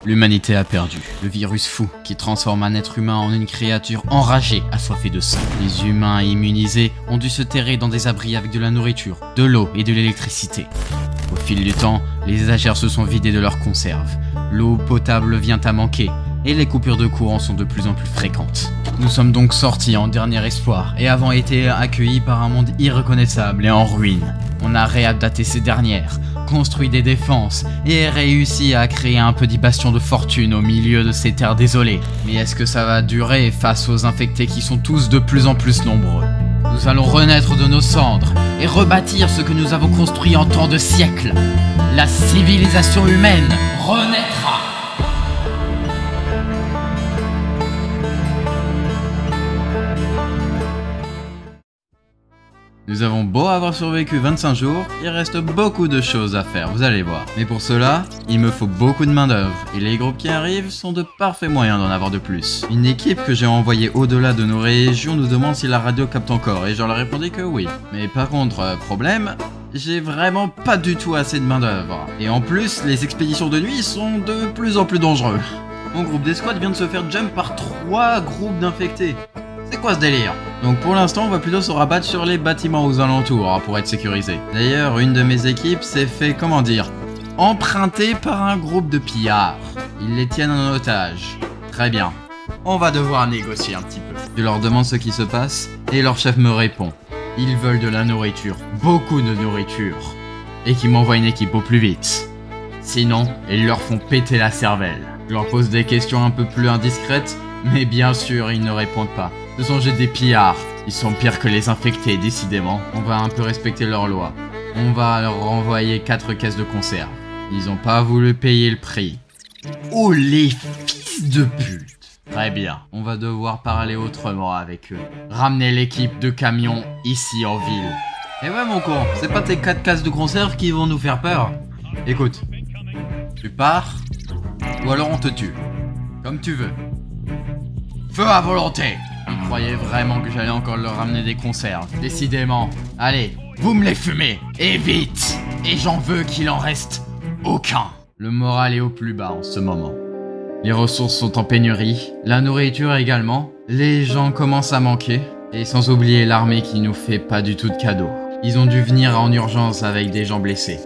L'humanité a perdu. Le virus fou qui transforme un être humain en une créature enragée, assoiffée de sang. Les humains immunisés ont dû se terrer dans des abris avec de la nourriture, de l'eau et de l'électricité. Au fil du temps, les étagères se sont vidées de leurs conserves. L'eau potable vient à manquer et les coupures de courant sont de plus en plus fréquentes. Nous sommes donc sortis en dernier espoir et avons été accueillis par un monde irreconnaissable et en ruine. On a réadapté ces dernières, construit des défenses et réussi à créer un petit bastion de fortune au milieu de ces terres désolées. Mais est-ce que ça va durer face aux infectés qui sont tous de plus en plus nombreux? Nous allons renaître de nos cendres et rebâtir ce que nous avons construit en tant de siècles. La civilisation humaine renaîtra. Nous avons beau avoir survécu 25 jours, il reste beaucoup de choses à faire, vous allez voir. Mais pour cela, il me faut beaucoup de main d'œuvre, et les groupes qui arrivent sont de parfaits moyens d'en avoir de plus. Une équipe que j'ai envoyée au-delà de nos régions nous demande si la radio capte encore, et je leur ai répondu que oui. Mais par contre, problème, j'ai vraiment pas du tout assez de main d'œuvre. Et en plus, les expéditions de nuit sont de plus en plus dangereux. Mon groupe d'escouade vient de se faire jump par 3 groupes d'infectés. C'est quoi ce délire? Donc pour l'instant on va plutôt se rabattre sur les bâtiments aux alentours pour être sécurisé. D'ailleurs une de mes équipes s'est fait, comment dire, emprunter par un groupe de pillards. Ils les tiennent en otage. Très bien. On va devoir négocier un petit peu. Je leur demande ce qui se passe et leur chef me répond. Ils veulent de la nourriture, beaucoup de nourriture. Et qu'ils m'envoient une équipe au plus vite. Sinon, ils leur font péter la cervelle. Je leur pose des questions un peu plus indiscrètes, mais bien sûr ils ne répondent pas. Ce sont juste des pillards. Ils sont pires que les infectés, décidément. On va un peu respecter leurs lois. On va leur renvoyer 4 caisses de conserve. Ils ont pas voulu payer le prix. Oh les fils de pute. Très bien, on va devoir parler autrement avec eux. Ramener l'équipe de camions ici en ville. Et ouais mon con, c'est pas tes 4 caisses de conserve qui vont nous faire peur. Écoute, tu pars, ou alors on te tue. Comme tu veux. Feu à volonté. Ils croyaient vraiment que j'allais encore leur ramener des conserves. Décidément. Allez, vous me les fumez. Et vite. Et j'en veux qu'il en reste aucun. Le moral est au plus bas en ce moment. Les ressources sont en pénurie. La nourriture également. Les gens commencent à manquer. Et sans oublier l'armée qui nous fait pas du tout de cadeaux. Ils ont dû venir en urgence avec des gens blessés.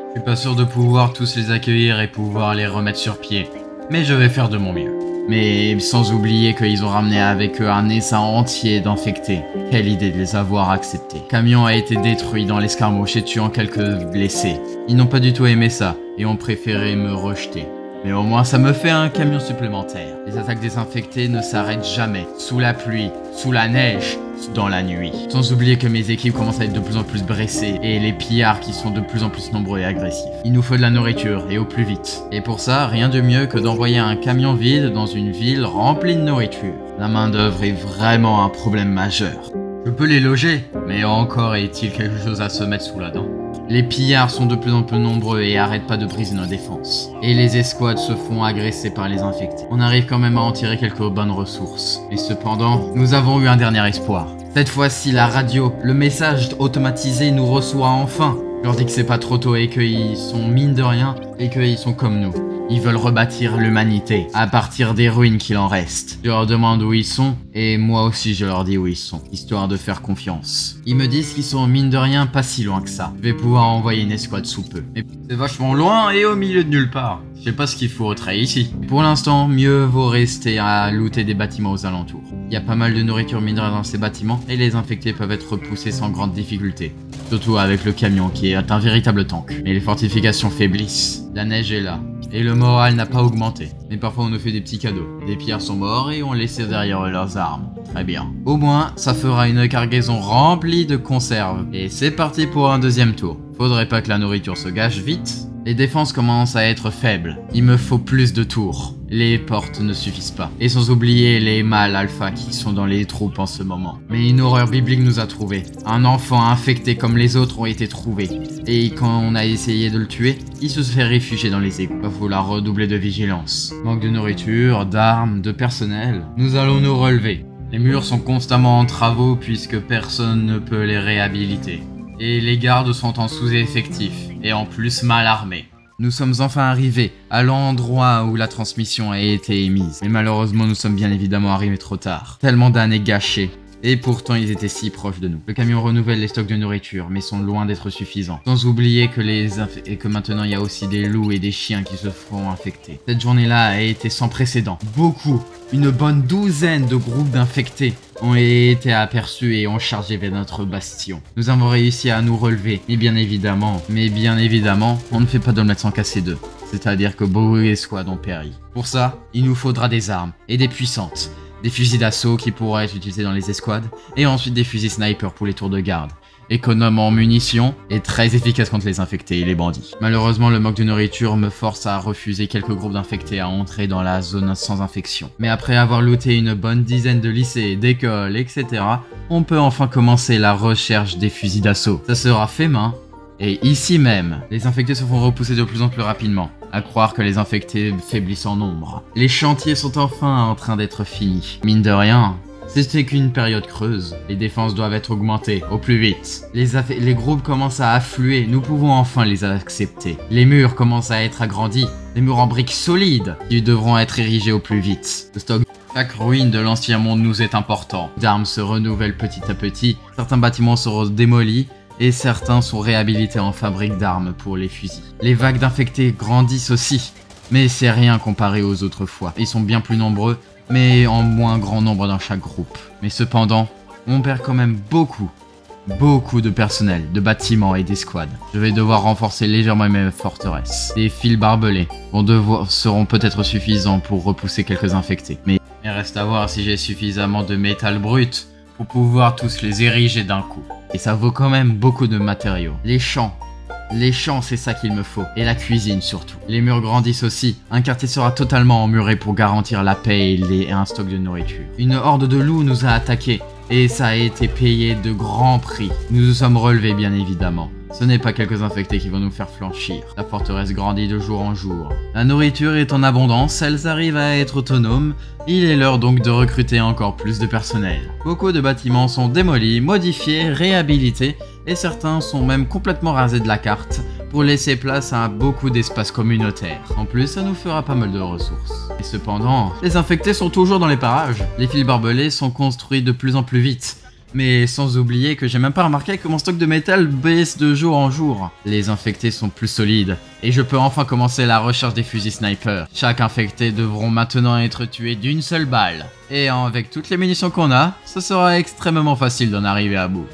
Je suis pas sûr de pouvoir tous les accueillir et pouvoir les remettre sur pied. Mais je vais faire de mon mieux. Mais sans oublier qu'ils ont ramené avec eux un essaim entier d'infectés. Quelle idée de les avoir acceptés. Le camion a été détruit dans l'escarmouche et tuant quelques blessés. Ils n'ont pas du tout aimé ça et ont préféré me rejeter. Mais au moins ça me fait un camion supplémentaire. Les attaques des infectés ne s'arrêtent jamais. Sous la pluie, sous la neige, dans la nuit. Sans oublier que mes équipes commencent à être de plus en plus blessées et les pillards qui sont de plus en plus nombreux et agressifs. Il nous faut de la nourriture et au plus vite. Et pour ça, rien de mieux que d'envoyer un camion vide dans une ville remplie de nourriture. La main d'œuvre est vraiment un problème majeur. Je peux les loger, mais encore est-il quelque chose à se mettre sous la dent. Les pillards sont de plus en plus nombreux et arrêtent pas de briser nos défenses. Et les escouades se font agresser par les infectés. On arrive quand même à en tirer quelques bonnes ressources. Et cependant, nous avons eu un dernier espoir. Cette fois-ci, la radio, le message automatisé nous reçoit enfin. Je leur dis que c'est pas trop tôt et qu'ils sont mine de rien et qu'ils sont comme nous. Ils veulent rebâtir l'humanité à partir des ruines qu'il en reste. Je leur demande où ils sont et moi aussi je leur dis où ils sont, histoire de faire confiance. Ils me disent qu'ils sont mine de rien pas si loin que ça. Je vais pouvoir envoyer une escouade sous peu. Mais c'est vachement loin et au milieu de nulle part. Je sais pas ce qu'il faut retraiter ici. Pour l'instant, mieux vaut rester à looter des bâtiments aux alentours. Il y a pas mal de nourriture mineure dans ces bâtiments et les infectés peuvent être repoussés sans grande difficulté. Surtout avec le camion qui est un véritable tank. Mais les fortifications faiblissent. La neige est là. Et le moral n'a pas augmenté. Mais parfois on nous fait des petits cadeaux. Des pillards sont morts et on laissé derrière eux leurs armes. Très bien. Au moins, ça fera une cargaison remplie de conserves. Et c'est parti pour un deuxième tour. Faudrait pas que la nourriture se gâche vite. Les défenses commencent à être faibles. Il me faut plus de tours. Les portes ne suffisent pas. Et sans oublier les mâles alpha qui sont dans les troupes en ce moment. Mais une horreur biblique nous a trouvés. Un enfant infecté comme les autres ont été trouvés. Et quand on a essayé de le tuer, il se fait réfugier dans les égouts. Il va falloir redoubler de vigilance. Manque de nourriture, d'armes, de personnel. Nous allons nous relever. Les murs sont constamment en travaux puisque personne ne peut les réhabiliter. Et les gardes sont en sous-effectif, et en plus mal armés. Nous sommes enfin arrivés à l'endroit où la transmission a été émise. Mais malheureusement, nous sommes bien évidemment arrivés trop tard. Tellement d'années gâchées. Et pourtant, ils étaient si proches de nous. Le camion renouvelle les stocks de nourriture, mais sont loin d'être suffisants. Sans oublier que maintenant, il y a aussi des loups et des chiens qui se font infecter. Cette journée-là a été sans précédent. Une bonne douzaine de groupes d'infectés ont été aperçus et ont chargé vers notre bastion. Nous avons réussi à nous relever, mais bien évidemment, on ne fait pas d'omelette sans casser deux. C'est-à-dire que beaucoup d'escouades ont péri. Pour ça, il nous faudra des armes, et des puissantes. Des fusils d'assaut qui pourraient être utilisés dans les escouades, et ensuite des fusils sniper pour les tours de garde. Économe en munitions et très efficace contre les infectés et les bandits. Malheureusement, le manque de nourriture me force à refuser quelques groupes d'infectés à entrer dans la zone sans infection. Mais après avoir looté une bonne dizaine de lycées, d'écoles, etc., on peut enfin commencer la recherche des fusils d'assaut. Ça sera fait main. Et ici même, les infectés se font repousser de plus en plus rapidement, à croire que les infectés faiblissent en nombre. Les chantiers sont enfin en train d'être finis. Mine de rien, c'était qu'une période creuse. Les défenses doivent être augmentées au plus vite. Les groupes commencent à affluer, nous pouvons enfin les accepter. Les murs commencent à être agrandis, des murs en briques solides qui devront être érigés au plus vite. Le stock. Chaque ruine de l'ancien monde nous est important. Les armes se renouvellent petit à petit, certains bâtiments seront démolis, et certains sont réhabilités en fabrique d'armes pour les fusils. Les vagues d'infectés grandissent aussi, mais c'est rien comparé aux autres fois. Ils sont bien plus nombreux, mais en moins grand nombre dans chaque groupe. Mais cependant, on perd quand même beaucoup de personnel, de bâtiments et d'escouades. Je vais devoir renforcer légèrement mes forteresses. Des fils barbelés seront peut-être suffisants pour repousser quelques infectés. Mais il reste à voir si j'ai suffisamment de métal brut pour pouvoir tous les ériger d'un coup. Et ça vaut quand même beaucoup de matériaux. Les champs, c'est ça qu'il me faut. Et la cuisine surtout. Les murs grandissent aussi. Un quartier sera totalement emmuré pour garantir la paix et un stock de nourriture. Une horde de loups nous a attaqués. Et ça a été payé de grands prix. Nous nous sommes relevés bien évidemment. Ce n'est pas quelques infectés qui vont nous faire flanchir. La forteresse grandit de jour en jour. La nourriture est en abondance, elles arrivent à être autonomes. Il est l'heure donc de recruter encore plus de personnel. Beaucoup de bâtiments sont démolis, modifiés, réhabilités, et certains sont même complètement rasés de la carte pour laisser place à beaucoup d'espaces communautaires. En plus, ça nous fera pas mal de ressources. Et cependant, les infectés sont toujours dans les parages. Les fils barbelés sont construits de plus en plus vite. Mais sans oublier que j'ai même pas remarqué que mon stock de métal baisse de jour en jour. Les infectés sont plus solides, et je peux enfin commencer la recherche des fusils sniper. Chaque infecté devront maintenant être tué d'une seule balle. Et avec toutes les munitions qu'on a, ce sera extrêmement facile d'en arriver à bout.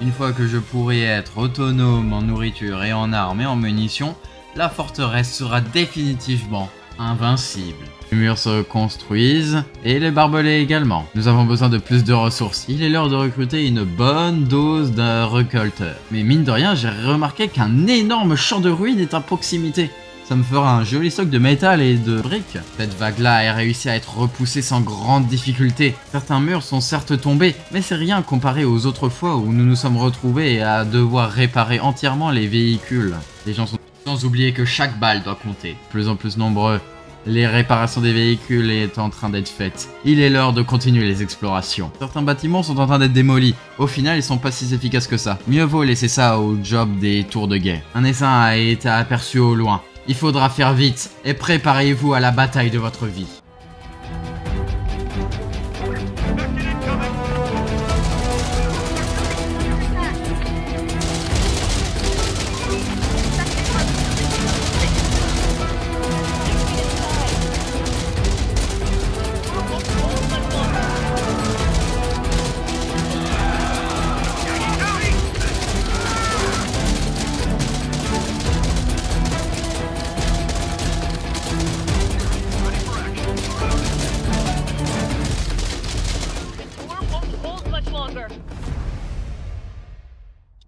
Une fois que je pourrai être autonome en nourriture et en armes et en munitions, la forteresse sera définitivement invincible. Les murs se construisent et les barbelés également. Nous avons besoin de plus de ressources. Il est l'heure de recruter une bonne dose d'un récolteur. Mais mine de rien, j'ai remarqué qu'un énorme champ de ruines est à proximité. Ça me fera un joli stock de métal et de briques. Cette vague-là a réussi à être repoussée sans grande difficulté. Certains murs sont certes tombés, mais c'est rien comparé aux autres fois où nous nous sommes retrouvés à devoir réparer entièrement les véhicules. Les gens sont sans oublier que chaque balle doit compter. De plus en plus nombreux. Les réparations des véhicules est en train d'être faites. Il est l'heure de continuer les explorations. Certains bâtiments sont en train d'être démolis. Au final, ils sont pas si efficaces que ça. Mieux vaut laisser ça au job des tours de guet. Un essaim a été aperçu au loin. Il faudra faire vite et préparez-vous à la bataille de votre vie.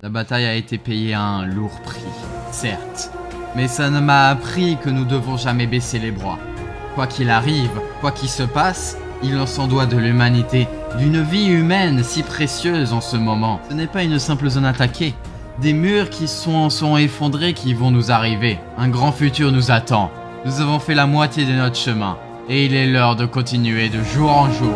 La bataille a été payée à un lourd prix, certes, mais ça ne m'a appris que nous devons jamais baisser les bras. Quoi qu'il arrive, quoi qu'il se passe, il en s'en doit de l'humanité, d'une vie humaine si précieuse en ce moment. Ce n'est pas une simple zone attaquée, des murs qui sont effondrés qui vont nous arriver. Un grand futur nous attend. Nous avons fait la moitié de notre chemin, et il est l'heure de continuer de jour en jour.